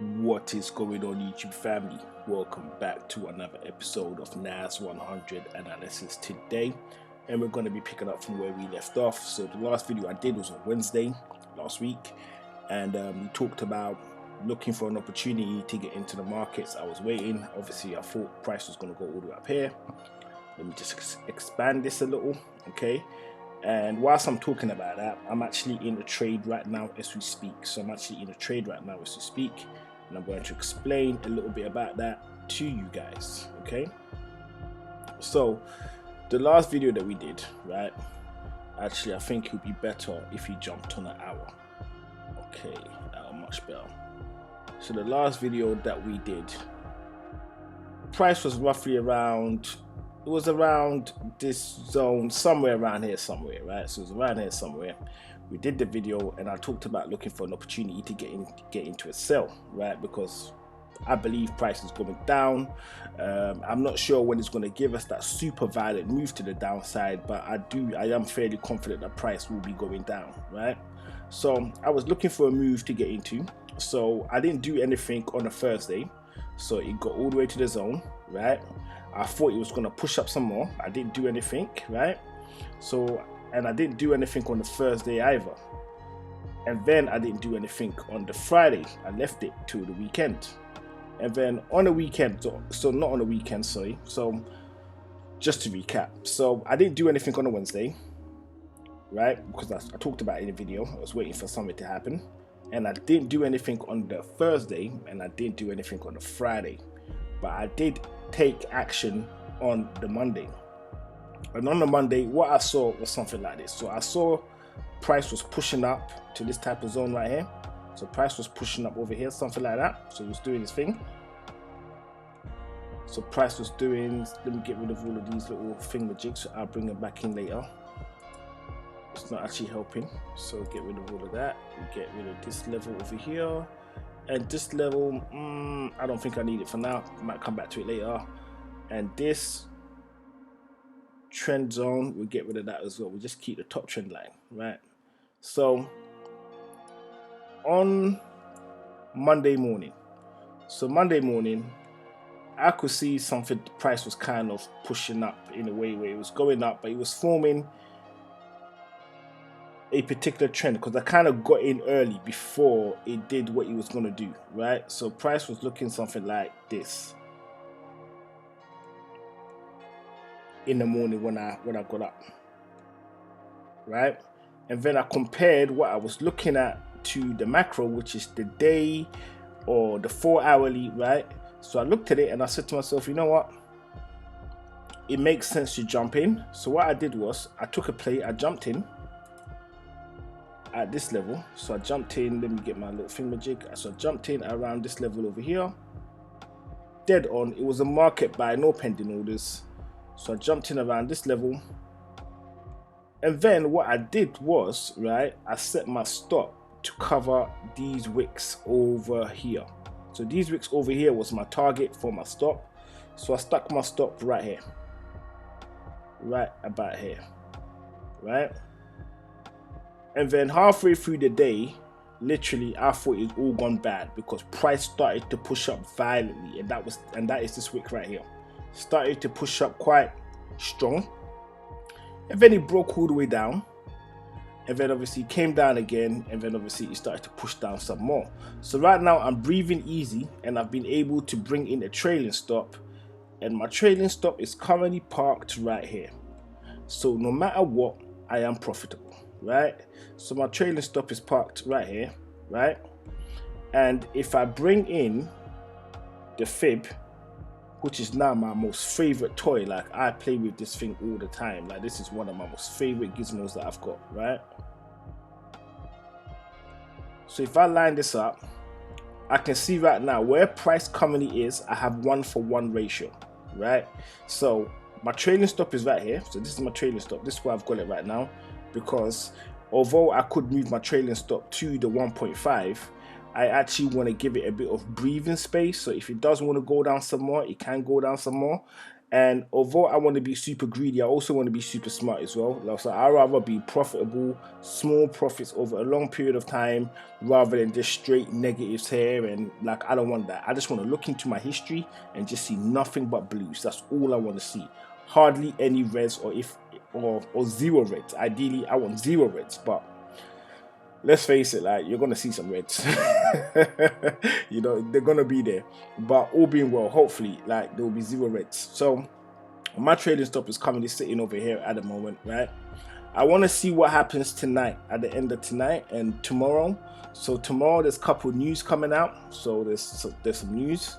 What is going on, YouTube family? Welcome back to another episode of NAS100 analysis today, and we're going to be picking up from where we left off. So the last video I did was on Wednesday last week, and we talked about looking for an opportunity to get into the markets. I was waiting. Obviously, I thought price was going to go all the way up here. Let me just expand this a little, okay? And whilst I'm talking about that, I'm actually in a trade right now as we speak. So I'm actually in a trade right now as we speak, and I'm going to explain a little bit about that to you guys, okay? So the last video that we did, right, actually I think it would be better if you jumped on an hour. Okay, much better. So the last video that we did, price was roughly around, it was around this zone, somewhere around here somewhere, right? So it was around here somewhere. We did the video and I talked about looking for an opportunity to get into a sell, right? Because I believe price is going down. I'm not sure when it's going to give us that super violent move to the downside, but I am fairly confident that price will be going down, right? So I was looking for a move to get into. So I didn't do anything on a Thursday. So it got all the way to the zone, right? I thought it was going to push up some more. I didn't do anything, right? So, and I didn't do anything on the Thursday either. And then I didn't do anything on the Friday. I left it to the weekend. And then on the weekend, so not on the weekend, sorry. So just to recap. So I didn't do anything on the Wednesday, right? Because I talked about it in the video. I was waiting for something to happen. And I didn't do anything on the Thursday, and I didn't do anything on the Friday. But I did take action on the Monday. And on the Monday, what I saw was something like this. So I saw price was pushing up to this type of zone right here. So price was pushing up over here, something like that. So it was doing its thing. So price was doing, let me get rid of all of these little thingamajigs. So I'll bring them back in later. It's not actually helping. So get rid of all of that. We get rid of this level over here. And this level, I don't think I need it for now. I might come back to it later. And this trend zone, we'll get rid of that as well. We'll just keep the top trend line, right? So on Monday morning, I could see something, the price was kind of pushing up in a way where it was going up, but it was forming a particular trend because I kind of got in early before it did what it was going to do, right? So price was looking something like this in the morning when I got up, right? And then I compared what I was looking at to the macro, which is the day or the 4 hourly, right? So I looked at it and I said to myself, you know what, it makes sense to jump in. So what I did was I took a play, I jumped in at this level. So I jumped in, let me get my little thingamajig. So I jumped in around this level over here, dead on. It was a market buy, no pending orders. So I jumped in around this level, and then what I did was, right, I set my stop to cover these wicks over here. So these wicks over here was my target for my stop. So I stuck my stop right here, right about here, right? And then halfway through the day, literally I thought it was all gone bad because price started to push up violently, and that is this wick right here. Started to push up quite strong, and then it broke all the way down, and then obviously it came down again, and then obviously it started to push down some more. So right now I'm breathing easy, and I've been able to bring in a trailing stop, and my trailing stop is currently parked right here. So no matter what, I am profitable, right? So my trailing stop is parked right here, right? And if I bring in the fib, which is now my most favorite toy, like I play with this thing all the time, like this is one of my most favorite gizmos that I've got, right? So if I line this up, I can see right now where price currently is, I have 1-for-1 ratio, right? So my trailing stop is right here. So this is my trailing stop. This is where I've got it right now, because although I could move my trailing stop to the 1.5, I actually want to give it a bit of breathing space. So if it does want to go down some more, it can go down some more. And although I want to be super greedy, I also want to be super smart as well. So I'd rather be profitable, small profits over a long period of time, rather than just straight negatives here. And like, I don't want that. I just want to look into my history and just see nothing but blues. That's all I want to see. Hardly any reds, or zero reds. Ideally, I want zero reds, but let's face it, like, you're gonna see some reds. You know, they're gonna be there, but all being well, hopefully, like, there will be zero reds. So my trading stop is currently sitting over here at the moment, right? I want to see what happens tonight, at the end of tonight and tomorrow. So tomorrow there's a couple news coming out, so there's some news.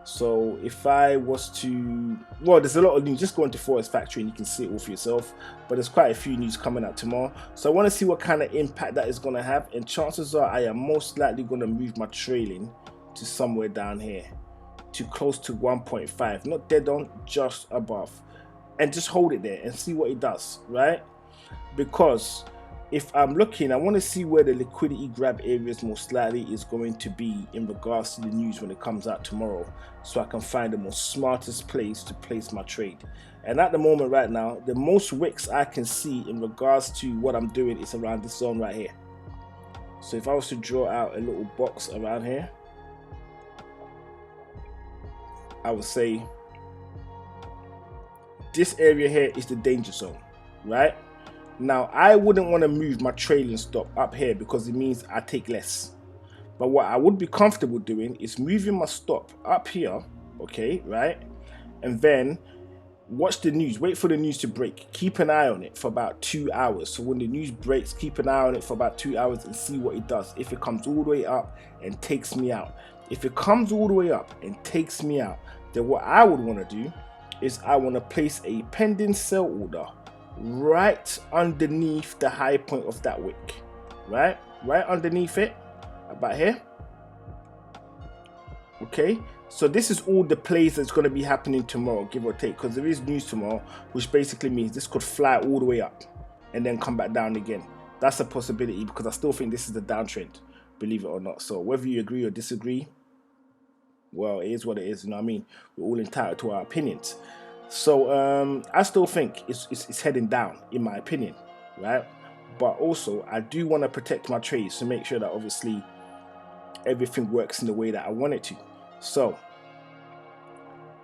So if I was to, well, there's a lot of news. Just go into FOREX Factory and you can see it all for yourself. But there's quite a few news coming out tomorrow. So I want to see what kind of impact that is going to have. And chances are I am most likely going to move my trailing to somewhere down here, to close to 1.5. Not dead on, just above. And just hold it there and see what it does, right? Because if I'm looking, I want to see where the liquidity grab areas most likely is going to be in regards to the news when it comes out tomorrow, so I can find the most smartest place to place my trade. And at the moment right now, the most wicks I can see in regards to what I'm doing is around this zone right here. So if I was to draw out a little box around here, I would say this area here is the danger zone, right? Now, I wouldn't want to move my trailing stop up here because it means I take less. But what I would be comfortable doing is moving my stop up here, okay, right? And then watch the news, wait for the news to break. Keep an eye on it for about 2 hours. So when the news breaks, keep an eye on it for about 2 hours and see what it does. If it comes all the way up and takes me out. If it comes all the way up and takes me out, then what I would want to do is I want to place a pending sell order right underneath the high point of that wick, right underneath it, about here. Okay, so this is all the plays that's going to be happening tomorrow, give or take, because there is news tomorrow, which basically means this could fly all the way up and then come back down again. That's a possibility, because I still think this is the downtrend, believe it or not. So whether you agree or disagree, well, it is what it is, you know what I mean? We're all entitled to our opinions. So I still think it's heading down, in my opinion, right? But also, I do want to protect my trades to make sure that obviously everything works in the way that I want it to. So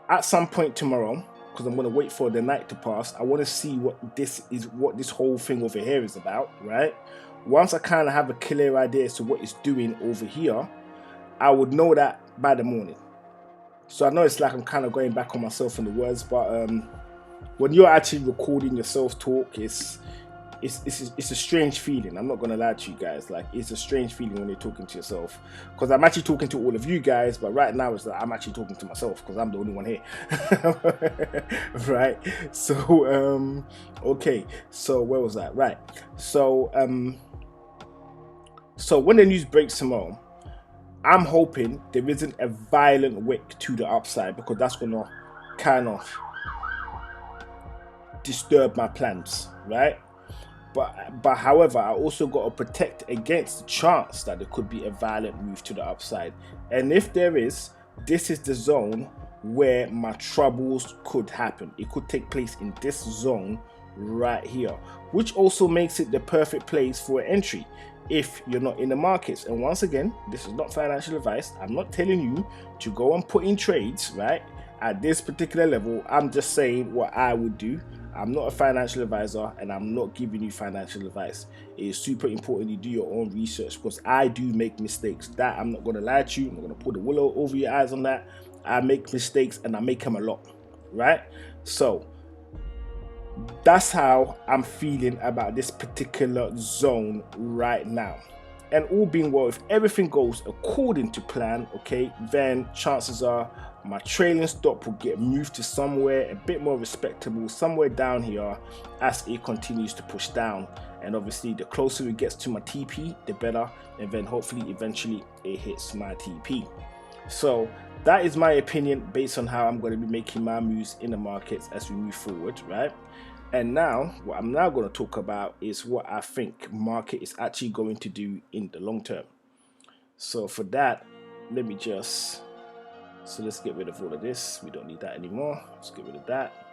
at some point tomorrow, because I'm going to wait for the night to pass, I want to see what this whole thing over here is about, right? Once I kind of have a clear idea as to what it's doing over here, I would know that by the morning. So I know it's like I'm kind of going back on myself in the words, but when you're actually recording yourself talk, it's a strange feeling. I'm not gonna lie to you guys. Like, it's a strange feeling when you're talking to yourself, because I'm actually talking to all of you guys, but right now it's like I'm actually talking to myself because I'm the only one here. Right? So okay. So where was that? Right. So so when the news breaks tomorrow, I'm hoping there isn't a violent wick to the upside, because that's gonna kind of disturb my plans, right? But however, I also got to protect against the chance that there could be a violent move to the upside. And if there is, this is the zone where my troubles could happen. It could take place in this zone right here, which also makes it the perfect place for an entry if you're not in the markets. And once again, this is not financial advice. I'm not telling you to go and put in trades, right, at this particular level. I'm just saying what I would do. I'm not a financial advisor, and I'm not giving you financial advice. It is super important you do your own research, because I do make mistakes. That I'm not going to lie to you. I'm not going to put the wool over your eyes on that. I make mistakes, and I make them a lot, right? So that's how I'm feeling about this particular zone right now. And all being well, if everything goes according to plan, okay, then chances are my trailing stop will get moved to somewhere a bit more respectable, somewhere down here, as it continues to push down. And obviously, the closer it gets to my TP, the better. And then hopefully, eventually, it hits my TP. So that is my opinion based on how I'm going to be making my moves in the markets as we move forward, right? And now, what I'm now going to talk about is what I think market is actually going to do in the long term. So for that, let me just So let's get rid of all of this. We don't need that anymore. Let's get rid of that.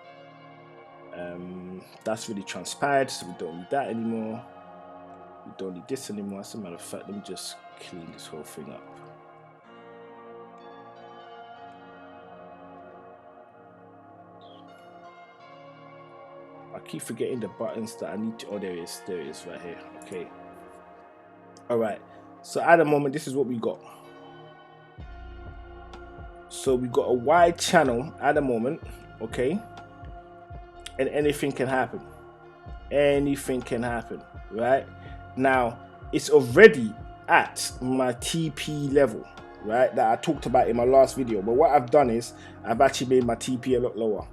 That's really transpired, so we don't need that anymore. We don't need this anymore. As a matter of fact, let me just clean this whole thing up. I keep forgetting the buttons that I need to. Oh, there it is right here. Okay. All right. So at the moment, this is what we got. So we got a wide channel at the moment. Okay. And anything can happen. Anything can happen, right? Now, it's already at my TP level, right, that I talked about in my last video. But what I've done is I've actually made my TP a lot lower.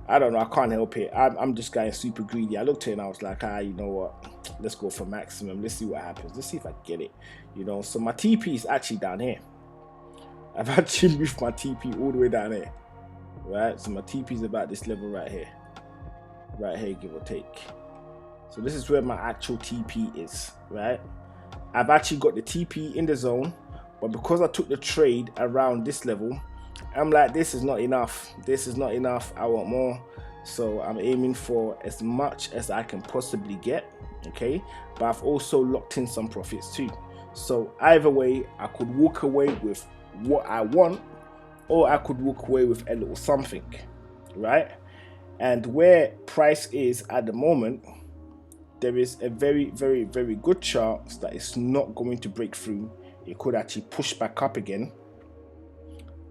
I don't know, I can't help it. I'm just getting super greedy. I looked at it and I was like, you know what, let's go for maximum. Let's see what happens. Let's see if I get it, you know. So my TP is actually down here. I've actually moved my TP all the way down here, right? So my TP is about this level right here, give or take. So this is where my actual TP is, right? I've actually got the TP in the zone, but because I took the trade around this level, I'm like, this is not enough. This is not enough. I want more. So I'm aiming for as much as I can possibly get, okay? But I've also locked in some profits too. So either way, I could walk away with what I want, or I could walk away with a little something, right? And where price is at the moment, there is a very, very, very good chance that it's not going to break through. It could actually push back up again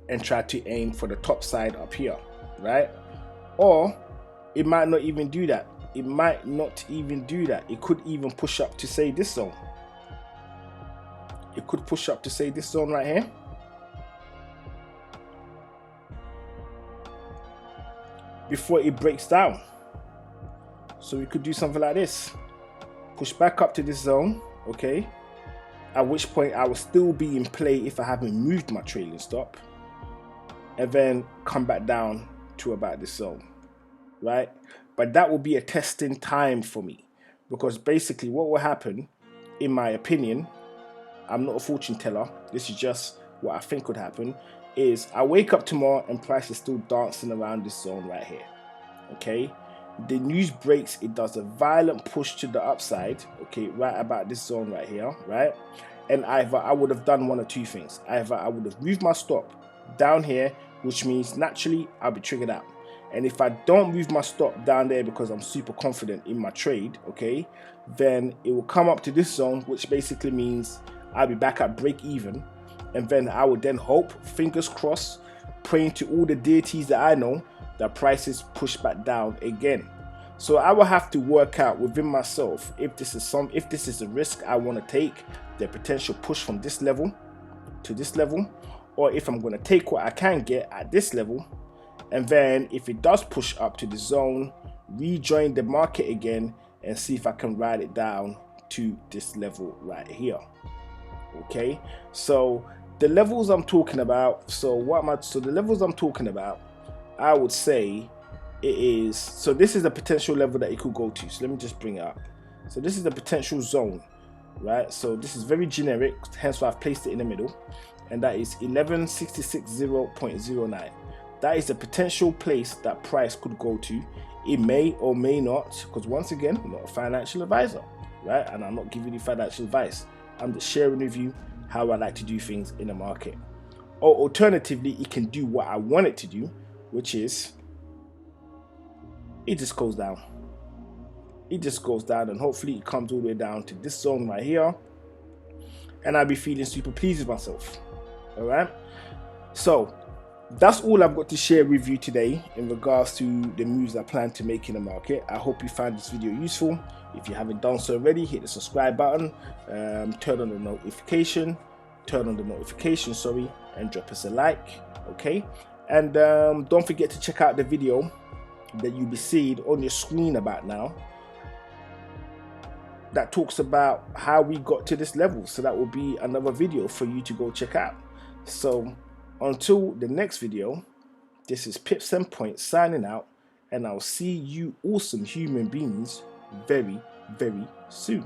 and try to aim for the top side up here, right? Or it might not even do that. It might not even do that. It could even push up to, say, this zone. It could push up to, say, this zone right here. Before it breaks down. So we could do something like this. Push back up to this zone, okay? At which point I will still be in play if I haven't moved my trailing stop. And then come back down to about this zone, right? But that will be a testing time for me. Because basically what will happen, in my opinion, I'm not a fortune teller, this is just what I think could happen, is I wake up tomorrow and price is still dancing around this zone right here, okay? The news breaks, it does a violent push to the upside, okay, right about this zone right here, right? And either I would have done one or two things. Either I would have moved my stop down here, which means naturally I'll be triggered out. And if I don't move my stop down there because I'm super confident in my trade, okay, then it will come up to this zone, which basically means I'll be back at break even. And then I would then hope, fingers crossed, praying to all the deities that I know, that prices push back down again. So I will have to work out within myself if this is a risk I want to take, the potential push from this level to this level, or if I'm going to take what I can get at this level, and then if it does push up to the zone, rejoin the market again and see if I can ride it down to this level right here. Okay, so the levels I'm talking about, the levels I'm talking about, I would say it is, so this is the potential level that it could go to. So let me just bring it up. So this is the potential zone, right? So this is very generic, hence why I've placed it in the middle, and that is 11,660.09. That is the potential place that price could go to. It may or may not, because once again, I'm not a financial advisor, right? And I'm not giving you financial advice. I'm just sharing with you how I like to do things in the market. Or alternatively, it can do what I want it to do, which is it just goes down. It just goes down, and hopefully it comes all the way down to this zone right here, and I'll be feeling super pleased with myself. All right, so that's all I've got to share with you today in regards to the moves I plan to make in the market. I hope you found this video useful. If you haven't done so already, hit the subscribe button, turn on the notification, and drop us a like, okay? And don't forget to check out the video that you'll be seeing on your screen about now that talks about how we got to this level. So that will be another video for you to go check out. So until the next video, this is Pips and Points signing out, and I'll see you awesome human beings very, very soon.